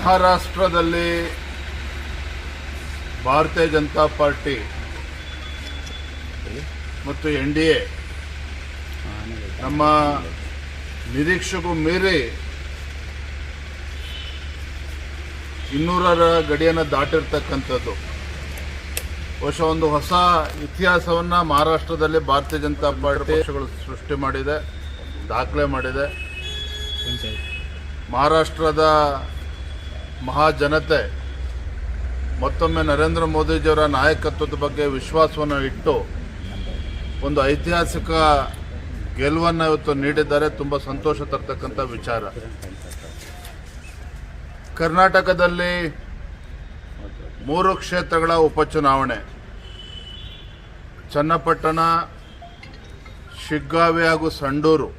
ಮಹಾರಾಷ್ಟ್ರದಲ್ಲಿ ಭಾರತೀಯ ಜನತಾ ಪಾರ್ಟಿ ಮತ್ತು NDA ನಮ್ಮ ನಿರೀಕ್ಷೆಗೂ ಮೀರಿ 200ರ ಗಡಿಯನ್ನು ದಾಟಿರ್ತಕ್ಕಂಥದ್ದು. ಬಹುಶಃ ಒಂದು ಹೊಸ ಇತಿಹಾಸವನ್ನು ಮಹಾರಾಷ್ಟ್ರದಲ್ಲಿ ಭಾರತೀಯ ಜನತಾ ಪಾರ್ಟಿ ಪಕ್ಷಗಳು ಸೃಷ್ಟಿ ಮಾಡಿದೆ, ದಾಖಲೆ ಮಾಡಿದೆ. ಮಹಾರಾಷ್ಟ್ರದ ಮಹಾಜನತೆ ಮತ್ತೊಮ್ಮೆ ನರೇಂದ್ರ ಮೋದಿಜಿಯವರ ನಾಯಕತ್ವದ ಬಗ್ಗೆ ವಿಶ್ವಾಸವನ್ನು ಇಟ್ಟು ಒಂದು ಐತಿಹಾಸಿಕ ಗೆಲುವನ್ನು ಇವತ್ತು ನೀಡಿದ್ದಾರೆ. ತುಂಬ ಸಂತೋಷ ತರ್ತಕ್ಕಂಥ ವಿಚಾರ. ಕರ್ನಾಟಕದಲ್ಲಿ 3 ಕ್ಷೇತ್ರಗಳ ಉಪಚುನಾವಣೆ, ಚನ್ನಪಟ್ಟಣ, ಶಿಗ್ಗಾವಿ ಹಾಗೂ ಸಂಡೂರು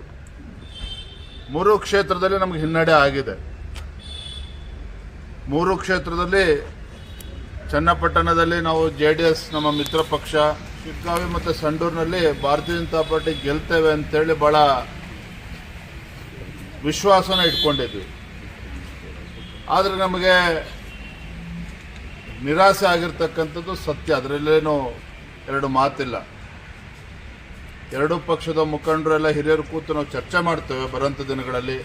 3 ಕ್ಷೇತ್ರದಲ್ಲಿ ನಮಗೆ ಹಿನ್ನಡೆ ಆಗಿದೆ. 3 ಕ್ಷೇತ್ರದಲ್ಲಿ ಚನ್ನಪಟ್ಟಣದಲ್ಲಿ ನಾವು JDS ನಮ್ಮ ಮಿತ್ರ ಪಕ್ಷ, ಶಿಗ್ಗಾವಿ ಮತ್ತು ಸಂಡೂರಿನಲ್ಲಿ ಭಾರತೀಯ ಜನತಾ ಪಾರ್ಟಿ ಗೆಲ್ತೇವೆ ಅಂತೇಳಿ ಭಾಳ ವಿಶ್ವಾಸನ ಇಟ್ಕೊಂಡಿದ್ವಿ. ಆದರೆ ನಮಗೆ ನಿರಾಸೆ ಆಗಿರ್ತಕ್ಕಂಥದ್ದು ಸತ್ಯ, ಅದರಲ್ಲೇನು ಎರಡು ಮಾತಿಲ್ಲ. ಎರಡೂ ಪಕ್ಷದ ಮುಖಂಡರೆಲ್ಲ ಹಿರಿಯರು ಕೂತು ನಾವು ಚರ್ಚೆ ಮಾಡ್ತೇವೆ ಬರೋಂಥ ದಿನಗಳಲ್ಲಿ.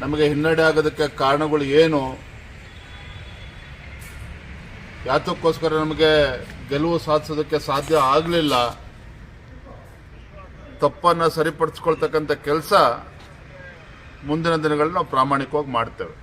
ನಮಗೆ ಹಿನ್ನಡೆ ಆಗೋದಕ್ಕೆ ಕಾರಣಗಳು ಏನು, ಯಾತಕ್ಕೋಸ್ಕರ ನಮಗೆ ಗೆಲುವು ಸಾಧಿಸೋದಕ್ಕೆ ಸಾಧ್ಯ ಆಗಲಿಲ್ಲ, ತಪ್ಪನ್ನು ಸರಿಪಡಿಸ್ಕೊಳ್ತಕ್ಕಂಥ ಕೆಲಸ ಮುಂದಿನ ದಿನಗಳಲ್ಲಿ ನಾವು ಪ್ರಾಮಾಣಿಕವಾಗಿ ಮಾಡ್ತೇವೆ.